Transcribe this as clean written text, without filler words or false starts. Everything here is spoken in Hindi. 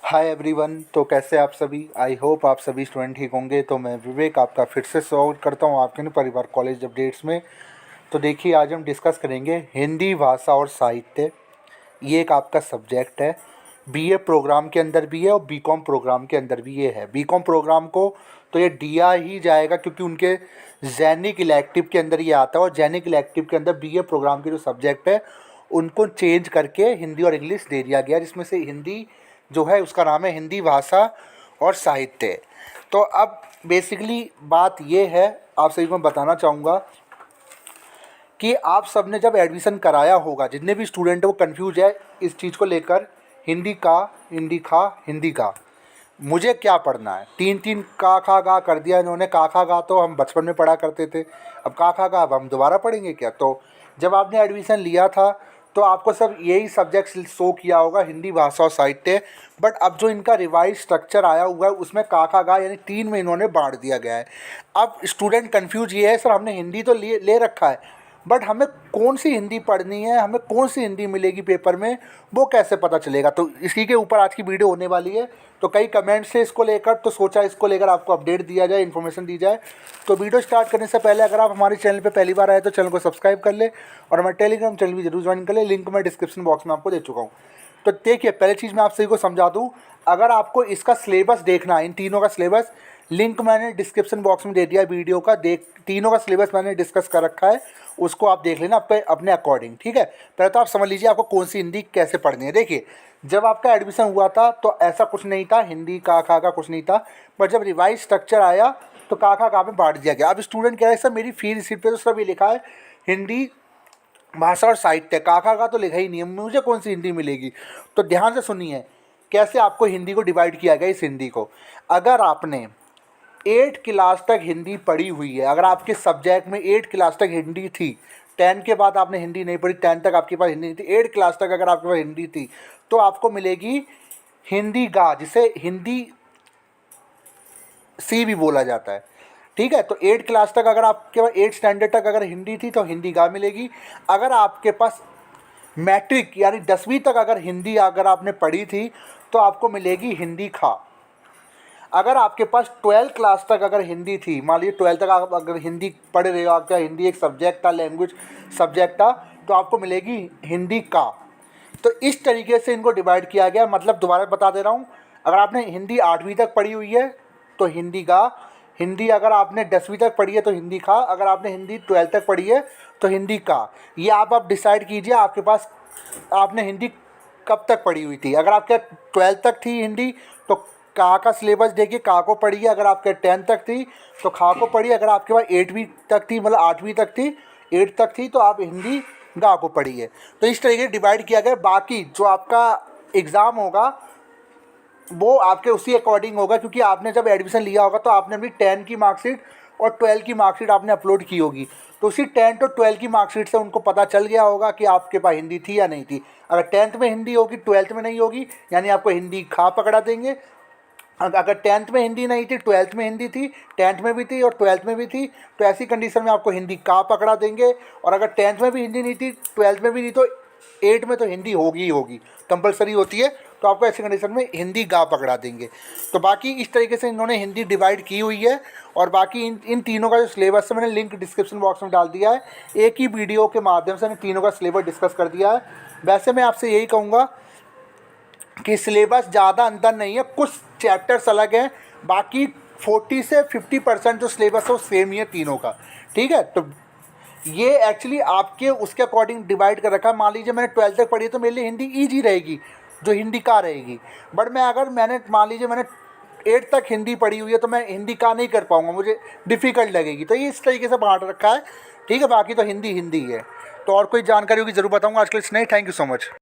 Hi everyone. तो कैसे आप सभी? आई होप आप सभी स्टूडेंट ठीक होंगे। तो मैं विवेक आपका फिर से स्वागत करता हूँ आपके परिवार कॉलेज अपडेट्स में। तो देखिए, आज हम डिस्कस करेंगे हिंदी भाषा और साहित्य। ये एक आपका सब्जेक्ट है, बीए प्रोग्राम के अंदर भी है और बीकॉम प्रोग्राम के अंदर भी ये है। बीकॉम प्रोग्राम को तो ये दिया ही जाएगा क्योंकि उनके जैनिक इलेक्टिव के अंदर ये आता है, और जैनिक इलेक्टिव के अंदर बीए प्रोग्राम के जो सब्जेक्ट है उनको चेंज करके हिंदी और इंग्लिश दे दिया गया, जिसमें से हिंदी जो है उसका नाम है हिंदी भाषा और साहित्य। तो अब बेसिकली बात ये है, आप सभी को बताना चाहूँगा कि आप सब ने जब एडमिशन कराया होगा, जितने भी स्टूडेंट हैं वो कंफ्यूज है इस चीज़ को लेकर, हिंदी का, हिंदी खा, हिंदी का मुझे क्या पढ़ना है। तीन तीन का खा गा कर दिया इन्होंने। का खा गा तो हम बचपन में पढ़ा करते थे, अब का खा गा अब हम दोबारा पढ़ेंगे क्या? तो जब आपने एडमिशन लिया था तो आपको सब यही सब्जेक्ट शो किया होगा, हिंदी भाषा और साहित्य। बट अब जो इनका रिवाइज स्ट्रक्चर आया हुआ है उसमें का खा गा यानी 3 में इन्होंने बांट दिया गया है। अब स्टूडेंट कंफ्यूज ये है, सर हमने हिंदी तो ले रखा है, बट हमें कौन सी हिंदी पढ़नी है, हमें कौन सी हिंदी मिलेगी पेपर में, वो कैसे पता चलेगा? तो इसी के ऊपर आज की वीडियो होने वाली है। तो कई कमेंट्स से इसको लेकर, तो सोचा इसको लेकर आपको अपडेट दिया जाए, इन्फॉर्मेशन दी जाए। तो वीडियो स्टार्ट करने से पहले अगर आप हमारे चैनल पे पहली बार आए तो चैनल को सब्सक्राइब कर ले, और हमारे टेलीग्राम चैनल भी जरूर ज्वाइन कर ले, लिंक मैं डिस्क्रिप्शन बॉक्स में आपको दे चुका हूँ। तो देखिए, पहली चीज़ मैं आप सभी को समझा दूँ, अगर आपको इसका सिलेबस देखना है, इन तीनों का सिलेबस, लिंक मैंने डिस्क्रिप्शन बॉक्स में दे दिया वीडियो का। तीनों का सिलेबस मैंने डिस्कस कर रखा है, उसको आप देख लेना अपने अकॉर्डिंग, ठीक है। पहले तो आप समझ लीजिए आपको कौन सी हिंदी कैसे पढ़नी है। देखिए, जब आपका एडमिशन हुआ था तो ऐसा कुछ नहीं था, हिंदी का खा का कुछ नहीं था, पर जब रिवाइज स्ट्रक्चर आया तो का खा का में बांट दिया गया। अब स्टूडेंट कह रहे हैं सर मेरी फी रिसीट पे तो सब ये लिखा है हिंदी भाषा और साहित्य, का खा का तो लिखा ही नहीं है, मुझे कौन सी हिंदी मिलेगी? तो ध्यान से सुनिए कैसे आपको हिंदी को डिवाइड किया गया। इस हिंदी को, अगर आपने 8 क्लास तक हिंदी पढ़ी हुई है, अगर आपके सब्जेक्ट में 8 क्लास तक हिंदी थी, 10 के बाद आपने हिंदी नहीं पढ़ी, 10 तक आपके पास हिंदी नहीं थी, 8 क्लास तक अगर आपके पास हिंदी थी, तो आपको मिलेगी हिंदी गा, जिसे हिंदी सी भी बोला जाता है, ठीक है। तो 8 क्लास तक अगर आपके पास 8 स्टैंडर्ड तक अगर हिंदी थी तो हिंदी गा मिलेगी। अगर आपके पास मैट्रिक यानी 10वीं तक अगर हिंदी अगर आपने पढ़ी थी तो आपको मिलेगी हिंदी खा। अगर आपके पास 12 क्लास तक अगर हिंदी थी, मान लीजिए 12 तक आप अगर हिंदी पढ़ रहे हो, आपका हिंदी एक सब्जेक्ट था, लैंग्वेज सब्जेक्ट था, तो आपको मिलेगी हिंदी का। तो इस तरीके से इनको डिवाइड किया गया। मतलब दोबारा बता दे रहा हूँ, अगर आपने हिंदी 8वीं तक पढ़ी हुई है तो हिंदी गा, हिंदी अगर आपने 10वीं तक पढ़ी है तो हिंदी खा, अगर आपने हिंदी 12 तक पढ़ी है तो हिंदी का। ये आप डिसाइड कीजिए आपके पास आपने हिंदी कब तक पढ़ी हुई थी। अगर आपके 12 तक थी हिंदी तो का सिलेबस देखिए, का को पढ़िए। अगर आपके 10 तक थी तो खा को पढ़िए। अगर आपके पास 8वीं तक थी, मतलब 8वीं तक थी, 8 तक थी, तो आप हिंदी गा को पढ़िए। तो इस तरीके से डिवाइड किया गया। बाकी जो आपका एग्ज़ाम होगा वो आपके उसी अकॉर्डिंग होगा, क्योंकि आपने जब एडमिशन लिया होगा तो आपने अपनी 10 की मार्कशीट और 12 की मार्कशीट आपने अपलोड की होगी। तो उसी 10 और 12 की मार्कशीट से उनको पता चल गया होगा कि आपके पास हिंदी थी या नहीं थी। अगर 10th में हिंदी होगी, 12th में नहीं होगी, यानी आपको हिंदी खा पकड़ा देंगे। अगर 10th में हिंदी नहीं थी, 12th में हिंदी थी, 10th में भी थी और 12th में भी थी, तो ऐसी कंडीशन में आपको हिंदी का पकड़ा देंगे। और अगर 10th में भी हिंदी नहीं थी, 12th में भी नहीं, तो 8 में तो हिंदी होगी ही होगी, कंपलसरी होती है, तो आपको ऐसी कंडीशन में हिंदी गा पकड़ा देंगे। तो बाकी इस तरीके से इन्होंने हिंदी डिवाइड की हुई है। और बाकी इन तीनों का जो सिलेबस है मैंने लिंक डिस्क्रिप्शन बॉक्स में डाल दिया है। एक ही वीडियो के माध्यम से मैंने तीनों का सिलेबस डिस्कस कर दिया है। वैसे मैं आपसे यही कहूँगा कि सिलेबस ज़्यादा अंतर नहीं है, कुछ चैप्टर्स अलग हैं, बाकी 40 से 50% जो सिलेबस है वो सेम ही है तीनों का, ठीक है। तो ये एक्चुअली आपके उसके अकॉर्डिंग डिवाइड कर रखा है। मान लीजिए मैंने 12 तक पढ़ी है तो मेरे लिए हिंदी ईजी रहेगी, जो हिंदी का रहेगी। बट मैंने मान लीजिए मैंने 8 तक हिंदी पढ़ी हुई है तो मैं हिंदी का नहीं कर पाऊँगा, मुझे डिफ़िकल्ट लगेगी। तो ये इस तरीके से बांट रखा है, ठीक है। बाकी तो हिंदी हिंदी है। तो और कोई जानकारी होगी ज़रूर बताऊँगा। आज के लिए इतना ही। Thank you so much.